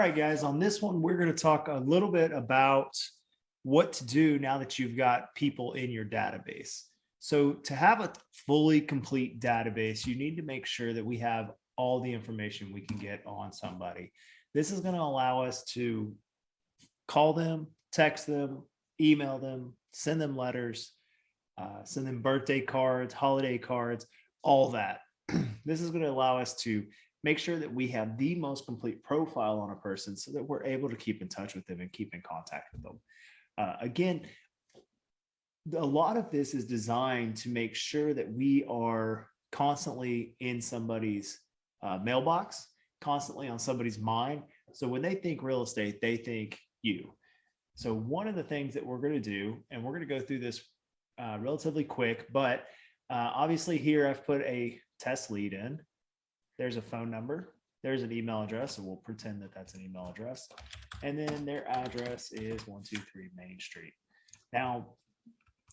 right, guys, on this one, we're going to talk a little bit about what to do now that you've got people in your database. So, to have a fully complete database, you need to make sure that we have all the information we can get on somebody. This is going to allow us to call them, text them, email them, send them letters, send them birthday cards, holiday cards, all that. This is going to allow us to make sure that we have the most complete profile on a person so that we're able to keep in touch with them and keep in contact with them. Again, a lot of this is designed to make sure that we are constantly in somebody's mailbox, constantly on somebody's mind. So when they think real estate, they think you. So one of the things that we're going to do, and we're going to go through this relatively quick, but obviously here I've put a test lead in. There's a phone number. There's an email address. So we'll pretend that that's an email address. And then their address is 123 Main Street. Now,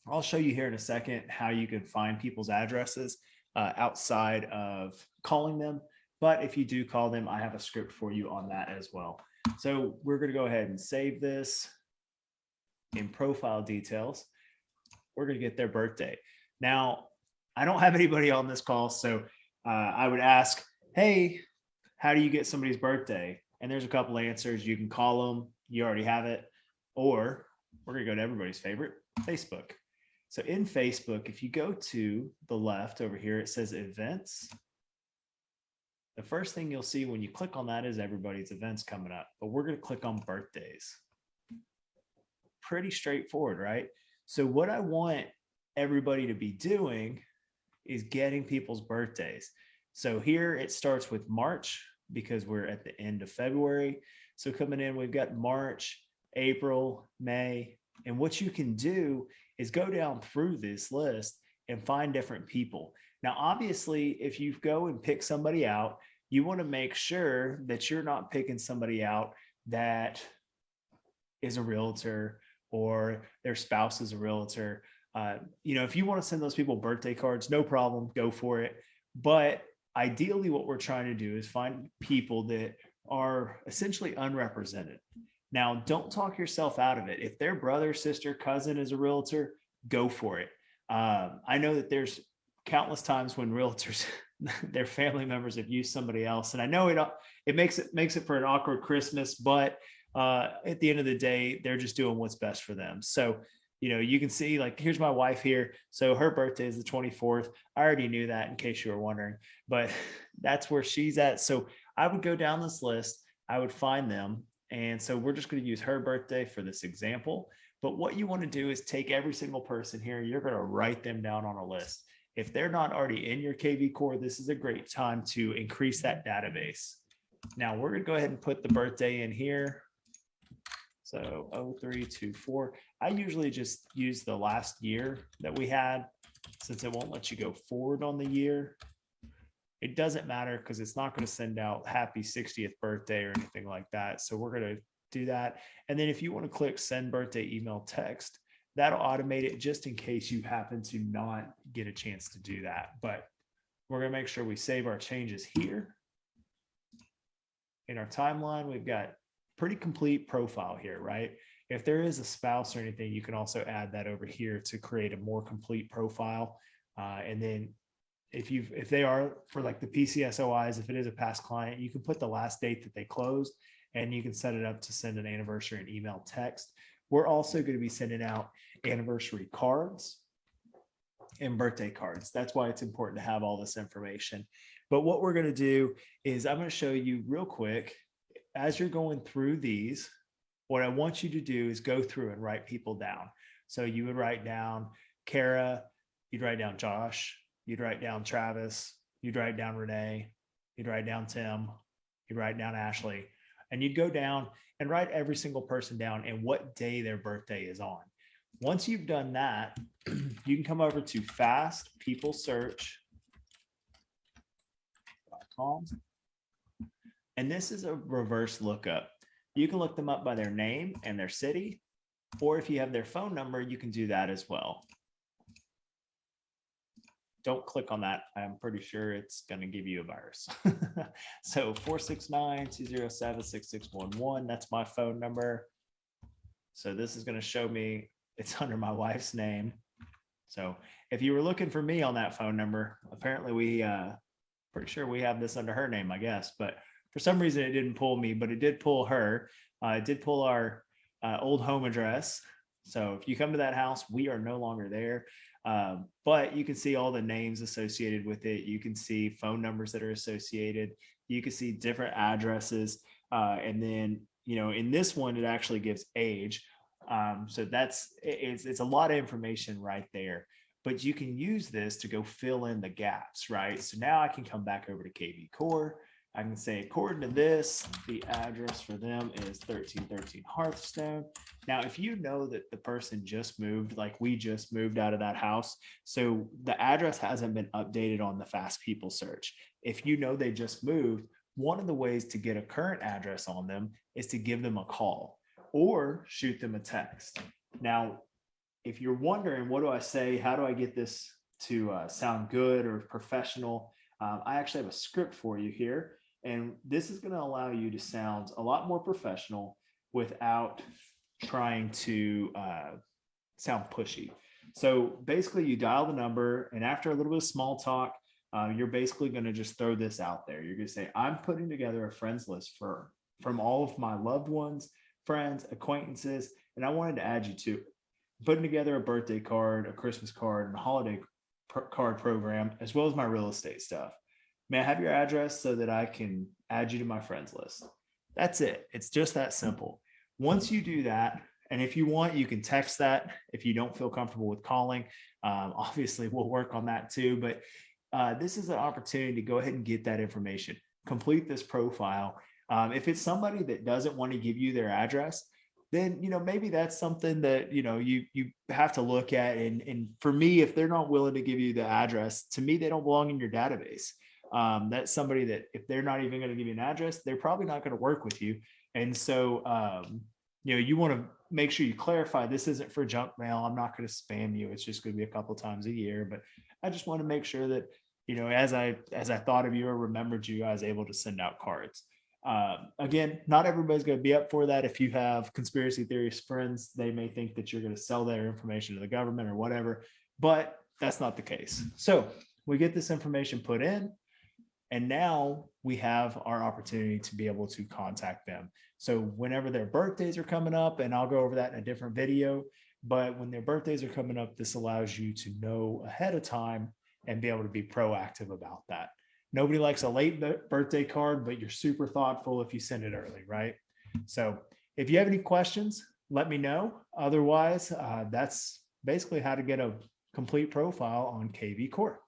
I'll show you here in a second how you can find people's addresses outside of calling them. But if you do call them, I have a script for you on that as well. So we're going to go ahead and save this in profile details. We're going to get their birthday. Now, I don't have anybody on this call, so I would ask, hey, how do you get somebody's birthday? And there's a couple answers. You can call them, you already have it, or we're going to go to everybody's favorite, Facebook. So in Facebook, if you go to the left over here, it says events. The first thing you'll see when you click on that is everybody's events coming up, but we're going to click on birthdays. Pretty straightforward, right? So what I want everybody to be doing is getting people's birthdays. So here it starts with March because we're at the end of February. So coming in, we've got March, April, May. And what you can do is go down through this list and find different people. Now, obviously, if you go and pick somebody out, you want to make sure that you're not picking somebody out that is a realtor or their spouse is a realtor. If you want to send those people birthday cards, no problem, go for it. But ideally, what we're trying to do is find people that are essentially unrepresented. Now, don't talk yourself out of it. If their brother, sister, cousin is a realtor, go for it. I know that there's countless times when realtors, their family members have used somebody else, and I know it makes it for an awkward Christmas, but at the end of the day, they're just doing what's best for them. So you can see, like, here's my wife here. So her birthday is the 24th. I already knew that in case you were wondering, but that's where she's at. So I would go down this list. I would find them. And so we're just going to use her birthday for this example. But what you want to do is take every single person here. You're going to write them down on a list. If they're not already in your KV core, this is a great time to increase that database. Now we're going to go ahead and put the birthday in here. So 0324. I usually just use the last year that we had since it won't let you go forward on the year. It doesn't matter because it's not going to send out happy 60th birthday or anything like that. So we're going to do that. And then if you want to click send birthday email text, that'll automate it just in case you happen to not get a chance to do that. But we're going to make sure we save our changes here. In our timeline, we've got pretty complete profile here, right? If there is a spouse or anything, you can also add that over here to create a more complete profile. And then if they are for like the PCSOIs, if it is a past client, you can put the last date that they closed, and you can set it up to send an anniversary and email text. We're also going to be sending out anniversary cards and birthday cards. That's why it's important to have all this information. But what we're going to do is I'm going to show you real quick as you're going through these. What I want you to do is go through and write people down. So you would write down Kara, you'd write down Josh, you'd write down Travis, you'd write down Renee, you'd write down Tim, you'd write down Ashley, and you'd go down and write every single person down and what day their birthday is on. Once you've done that, you can come over to fastpeoplesearch.com. And this is a reverse lookup. You can look them up by their name and their city, or if you have their phone number, you can do that as well. don't click on that. I'm pretty sure it's going to give you a virus. So 469-207-6611, that's my phone number. So this is going to show me it's under my wife's name. So if you were looking for me on that phone number, apparently we pretty sure we have this under her name, I guess. But for some reason it didn't pull me, but it did pull her. It did pull our old home address. So if you come to that house, we are no longer there. But you can see all the names associated with it. You can see phone numbers that are associated. You can see different addresses. And then, you know, in this one, it actually gives age. So it's a lot of information right there. But you can use this to go fill in the gaps, right? So now I can come back over to KV Core. I can say, according to this, the address for them is 1313 Hearthstone. Now, if you know that the person just moved, like we just moved out of that house, so the address hasn't been updated on the Fast People search. If you know they just moved, one of the ways to get a current address on them is to give them a call or shoot them a text. Now, if you're wondering, what do I say? How do I get this to sound good or professional? I actually have a script for you here. And this is going to allow you to sound a lot more professional without trying to sound pushy. So basically, you dial the number, and after a little bit of small talk, you're basically going to just throw this out there. You're going to say, I'm putting together a friends list from all of my loved ones, friends, acquaintances, and I wanted to add you to it. Putting together a birthday card, a Christmas card, and a holiday card program, as well as my real estate stuff. May I have your address so that I can add you to my friends list? That's it. It's just that simple. Once you do that, and if you want, you can text that if you don't feel comfortable with calling. Obviously, we'll work on that too. But this is an opportunity to go ahead and get that information, complete this profile. If it's somebody that doesn't want to give you their address, then, you know, maybe that's something that, you know, you have to look at. And for me, if they're not willing to give you the address, to me, they don't belong in your database. That's somebody that if they're not even going to give you an address, they're probably not going to work with you. And so, you know, you want to make sure you clarify, this isn't for junk mail. I'm not going to spam you. It's just going to be a couple times a year. But I just want to make sure that, you know, as I thought of you or remembered you, I was able to send out cards. Again, not everybody's going to be up for that. If you have conspiracy theorist friends, they may think that you're going to sell their information to the government or whatever, but that's not the case. So we get this information put in, and now we have our opportunity to be able to contact them. So whenever their birthdays are coming up, and I'll go over that in a different video, but when their birthdays are coming up, this allows you to know ahead of time and be able to be proactive about that. Nobody likes a late birthday card, but you're super thoughtful if you send it early, right? So if you have any questions, let me know. Otherwise, that's basically how to get a complete profile on KV Core.